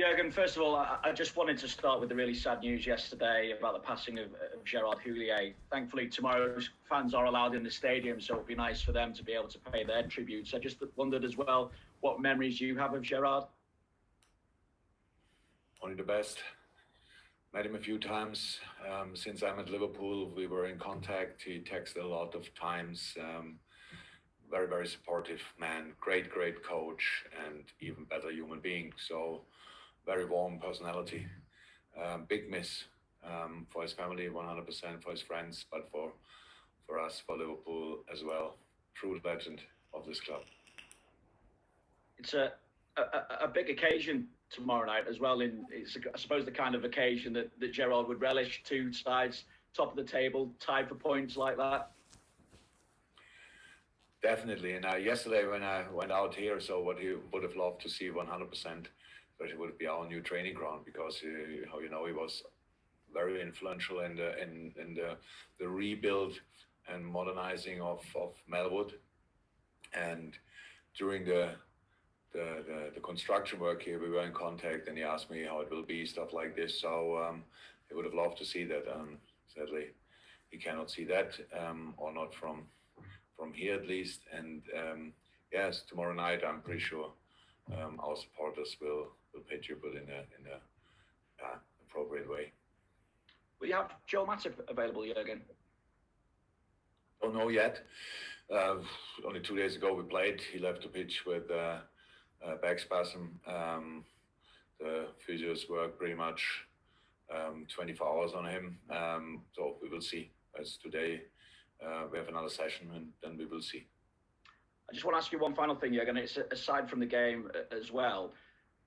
Jurgen, first of all, I just wanted to start with the really sad news yesterday about the passing of Gerard Houllier. Thankfully, tomorrow's fans are allowed in the stadium, so it'd be nice for them to be able to pay their tributes. I just wondered as well what memories you have of Gerard. Only the best. Met him a few times. Since I'm at Liverpool, we were in contact. He texted a lot of times. Very, very supportive man, great coach, and even better human being. So very warm personality. Big miss for his family, 100%, for his friends, but for us, for Liverpool as well. True legend of this club. It's a big occasion tomorrow night as well. It's, I suppose, the kind of occasion that Gerard would relish. Two sides, top of the table, tied for points like that. Definitely. And yesterday when I went out here, so what he would have loved to see 100%, but it would be our new training ground, because he was very influential in the rebuild and modernizing of Melwood. And during the construction work here, we were in contact, and he asked me how it will be, stuff like this. So he would have loved to see that. Sadly, he cannot see that, or not from here at least. And yes, tomorrow night I'm pretty sure our supporters will pay tribute in a appropriate way. Will you have Joe Matip available, Jurgen? Don't know yet. Only 2 days ago we played. He left the pitch with back spasm. The physios work pretty much 24 hours on him. So we will see. As today we have another session, and then we will see. I just want to ask you one final thing, Jurgen. It's aside from the game as well.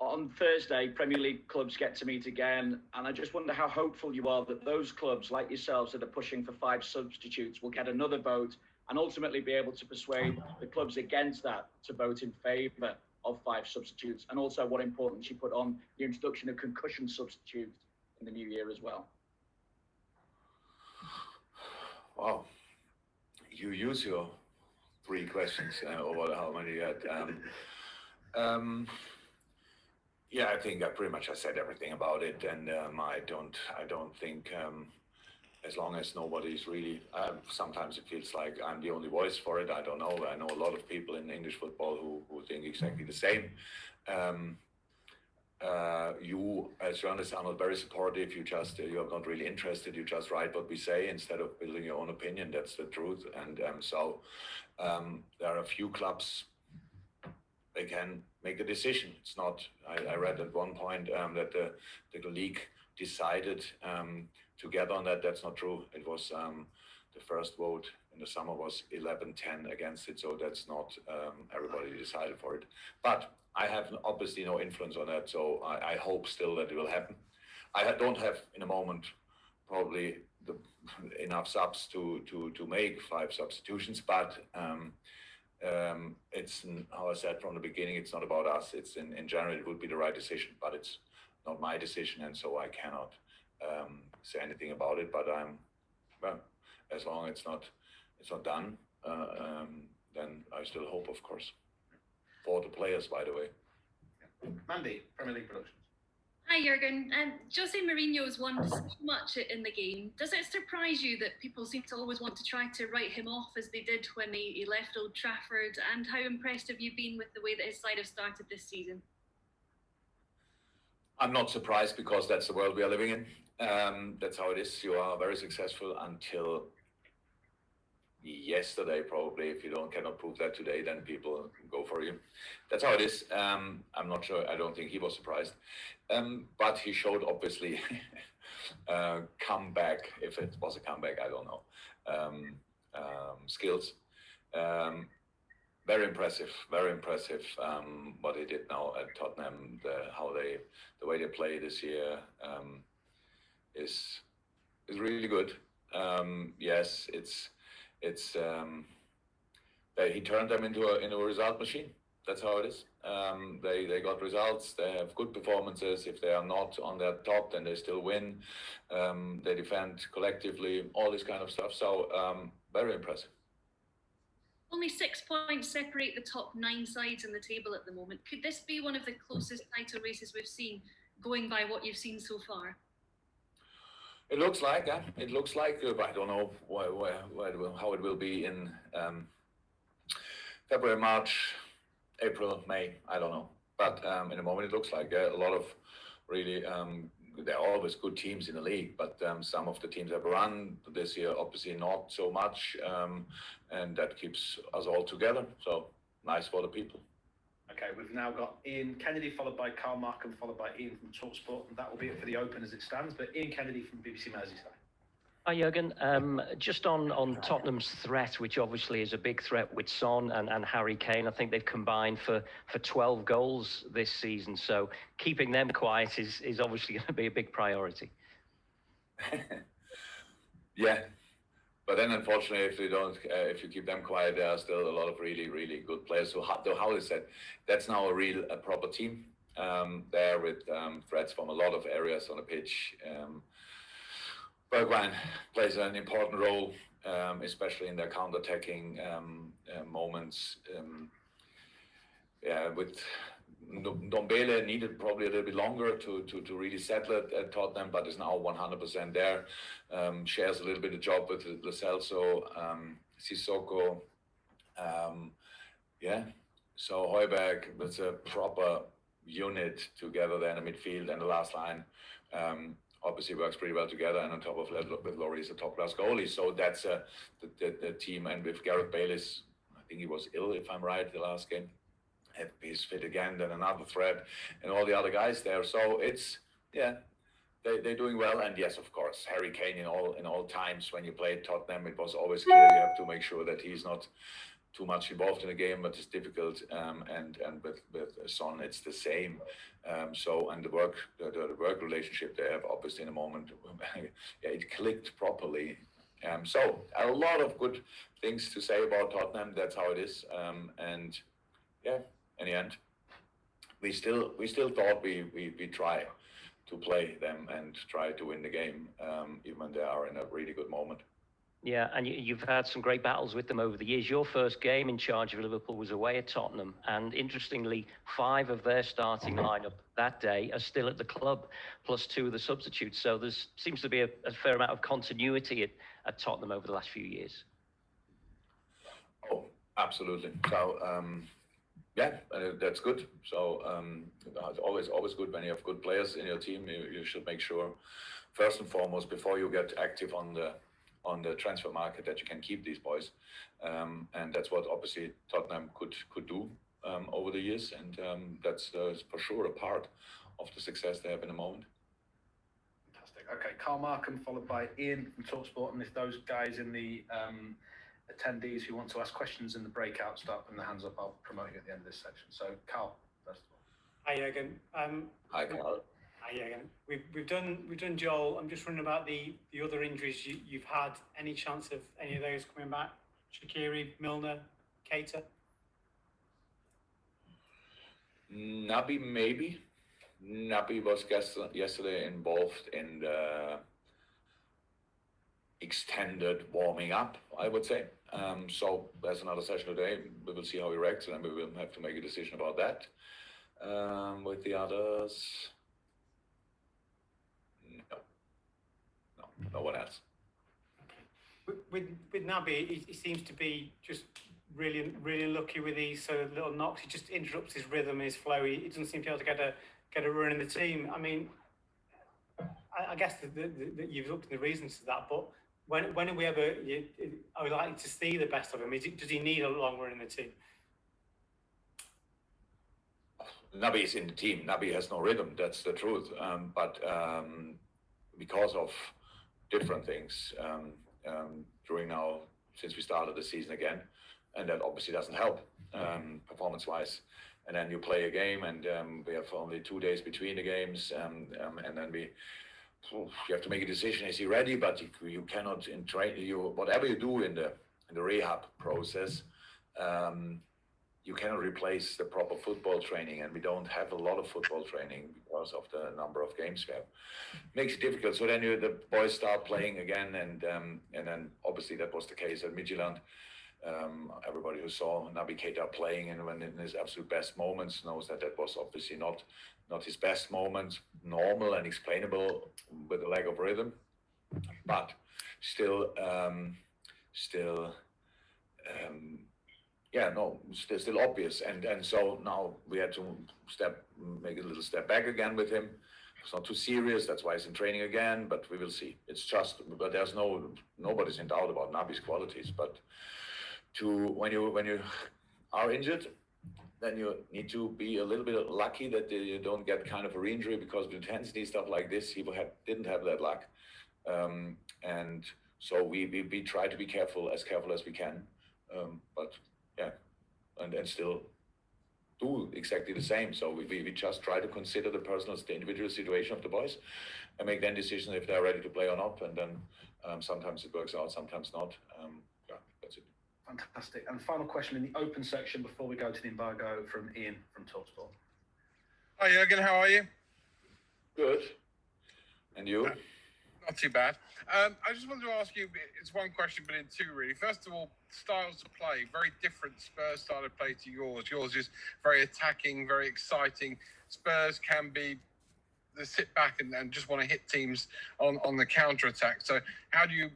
On Thursday, Premier League clubs get to meet again, and I just wonder how hopeful you are that those clubs, like yourselves, that are pushing for 5 substitutes, will get another vote and ultimately be able to persuade the clubs against that to vote in favour of 5 substitutes, and also what importance you put on the introduction of concussion substitutes in the new year as well. Wow. You use your 3 questions, or how many you had. Yeah, I think I pretty much said everything about it, and I don't think, as long as nobody's really, sometimes it feels like I'm the only voice for it. I don't know. I know a lot of people in English football who think exactly the same. You, as journalists, are not very supportive. You're not really interested. You just write what we say instead of building your own opinion. That's the truth. And so there are a few clubs, they can make a decision. It's not, I read at one point that the league decided to get on that. That's not true. It was the first vote in the summer was 11-10 against it. So that's not everybody decided for it. But I have obviously no influence on that, so I hope still that it will happen. I don't have, in a moment, probably enough subs to make 5 substitutions, but it's, how I said from the beginning, it's not about us. It's in general, it would be the right decision, but it's not my decision, and so I cannot say anything about it. But well, as long as it's not done, then I still hope, of course. For the players, by the way. Mandy, Premier League Productions. Hi, Jurgen. Jose Mourinho's won so much in the game. Does it surprise you that people seem to always want to try to write him off, as they did when he left Old Trafford? And how impressed have you been with the way that his side have started this season? I'm not surprised, because that's the world we are living in. That's how it is. You are very successful until yesterday, probably. If you cannot prove that today, then people go for you. That's how it is. I'm not sure. I don't think he was surprised, but he showed, obviously, comeback. If it was a comeback, I don't know. Skills. Very impressive. What he did now at Tottenham, the way they play this year is really good. Yes, he turned them into a result machine. That's how it is. They got results. They have good performances. If they are not on their top, then they still win. They defend collectively, all this kind of stuff. So very impressive. Only 6 points separate the top 9 sides in the table at the moment. Could this be one of the closest title races we've seen? going by what you've seen so far? It looks like, I don't know how it will be in February, March, April, May. I don't know. But in the moment, it looks like a lot of really. There are always good teams in the league, but some of the teams have run this year, obviously not so much, and that keeps us all together. So nice for the people. Okay, we've now got Ian Kennedy, followed by Carl Markham, followed by Ian from TalkSport, and that will be it for the Open as it stands. But Ian Kennedy from BBC Merseyside. Hi, Jurgen. Just on Tottenham's threat, which obviously is a big threat with Son and Harry Kane. I think they've combined for 12 goals this season. So keeping them quiet is obviously going to be a big priority. Yeah. But then, unfortunately, if you keep them quiet, there are still a lot of really, really good players. So how is that? That's now a proper team there with threats from a lot of areas on the pitch. Bergwijn plays an important role, especially in their counter-attacking moments. With Ndombele needed probably a little bit longer to really settle it at Tottenham, but is now 100% there. Shares a little bit of job with Lo Celso, Sissoko. So Højbjerg, that's a proper unit together there in the midfield, and the last line obviously works pretty well together, and on top of that, with Laurie is a top-class goalie. So that's the team, and with Gareth Bayless, I think he was ill, if I'm right, the last game. He's fit again, then another threat, and all the other guys there. So it's, they're doing well. And yes, of course, Harry Kane in all times when you played Tottenham, it was always clear you have to make sure that he's not too much involved in the game, but it's difficult. And with Son, it's the same. And the work relationship they have, obviously, in a moment, it clicked properly. So a lot of good things to say about Tottenham. That's how it is. In the end, we still thought we try to play them and try to win the game, even when they are in a really good moment. Yeah, and you've had some great battles with them over the years. Your first game in charge of Liverpool was away at Tottenham, and interestingly, 5 of their starting lineup that day are still at the club, plus 2 of the substitutes. So there seems to be a fair amount of continuity at Tottenham over the last few years. Oh, absolutely. So, that's good. So it's always good when you have good players in your team. You should make sure, first and foremost, before you get active on the transfer market, that you can keep these boys, and that's what obviously Tottenham could do over the years, and that's for sure a part of the success they have in the moment. Fantastic. Okay, Carl Markham, followed by Ian from TalkSport, and if those guys in the attendees who want to ask questions in the breakout start putting their hands up, I'll promote you at the end of this section. So, Carl, first of all. Hi, Jurgen. Hi, Carl. Hi, Jurgen. We've done Joel. I'm just wondering about the other injuries you've had. Any chance of any of those coming back? Shaqiri, Milner, Keita? Naby, maybe. Naby was yesterday involved in the extended warming up, I would say. So there's another session today. We will see how he reacts, and then we will have to make a decision about that. With the others, no one else. Okay. With Naby, he seems to be just really lucky with these sort of little knocks. He just interrupts his rhythm, his flow. He doesn't seem to be able to get a run in the team. I mean, I guess that you've looked at the reasons to that, but when are we ever? I would like to see the best of him. Does he need a long run in the team? Naby is in the team. Naby has no rhythm. That's the truth. But because of different things during now, since we started the season again, and that obviously doesn't help performance-wise. And then you play a game, and we have only 2 days between the games, and then you have to make a decision. Is he ready? But you cannot whatever you do in the rehab process, you cannot replace the proper football training, and we don't have a lot of football training because of the number of games we have. Makes it difficult. So then the boys start playing again, and then obviously that was the case at Midtjylland. Everybody who saw Naby Keita playing and when in his absolute best moments knows that was obviously not not his best moment, normal and explainable with a lack of rhythm, but still, still obvious. And so now we had to make a little step back again with him. It's not too serious. That's why he's in training again. But we will see. But there's nobody's in doubt about Naby's qualities. But when you are injured, then you need to be a little bit lucky that you don't get kind of a re-injury, because with intensity stuff like this, he didn't have that luck. And so we try to be careful as we can. But yeah, and still do exactly the same. So we just try to consider the individual situation of the boys and make then decisions if they're ready to play or not. And then sometimes it works out, sometimes not. That's it. Fantastic. And final question in the open section before we go to the embargo from Ian from TalkSport. Hi Jurgen, how are you? Good. And you? Not too bad. I just wanted to ask you, it's one question, but in two really. First of all, styles of play, very different Spurs style of play to yours. Yours is very attacking, very exciting. Spurs can be the sit back and just want to hit teams on the counter attack. So how do you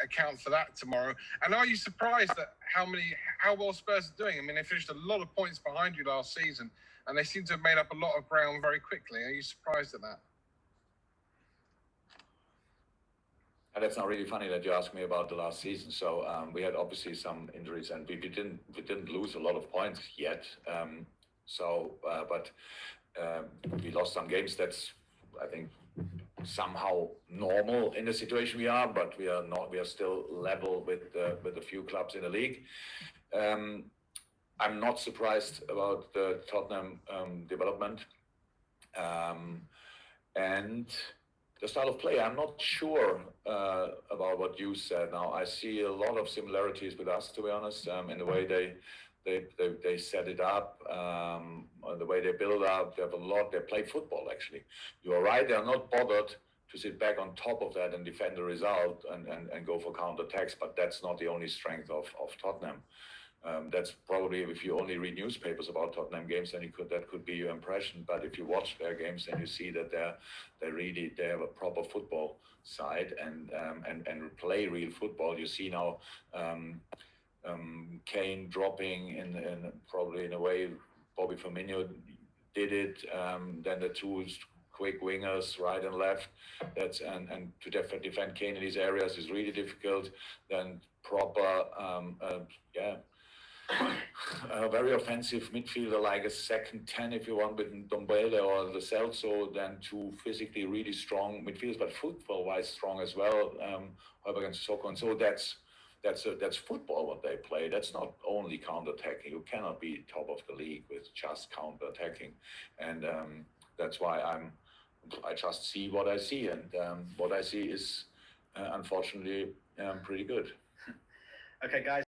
account for that tomorrow? And are you surprised at how well Spurs are doing? I mean, they finished a lot of points behind you last season, and they seem to have made up a lot of ground very quickly. Are you surprised at that? And that's not really funny that you asked me about the last season. So we had obviously some injuries, and we didn't lose a lot of points yet. But we lost some games. That's, I think, somehow normal in the situation we are. But we are not. We are still level with a few clubs in the league. I'm not surprised about the Tottenham development, and the style of play. I'm not sure about what you said. Now I see a lot of similarities with us, to be honest, in the way they set it up, the way they build up. They have a lot. They play football. Actually, you are right. They are not bothered to sit back on top of that and defend the result and go for counter attacks. But that's not the only strength of Tottenham. That's probably, if you only read newspapers about Tottenham games, then that could be your impression. But if you watch their games, then you see that they have a proper football side and play real football. You see now Kane dropping in probably in a way Bobby Firmino did it. Then the two quick wingers, right and left. And to defend Kane in these areas is really difficult. Then proper, a very offensive midfielder, like a second 10 if you want, with Ndombele or the Celso, then two physically really strong midfielders, but football-wise strong as well, against Sissoko. And so that's football what they play. That's not only counter-attacking. You cannot be top of the league with just counter-attacking. And that's why I just see what I see. And what I see is, unfortunately, pretty good. Okay, guys,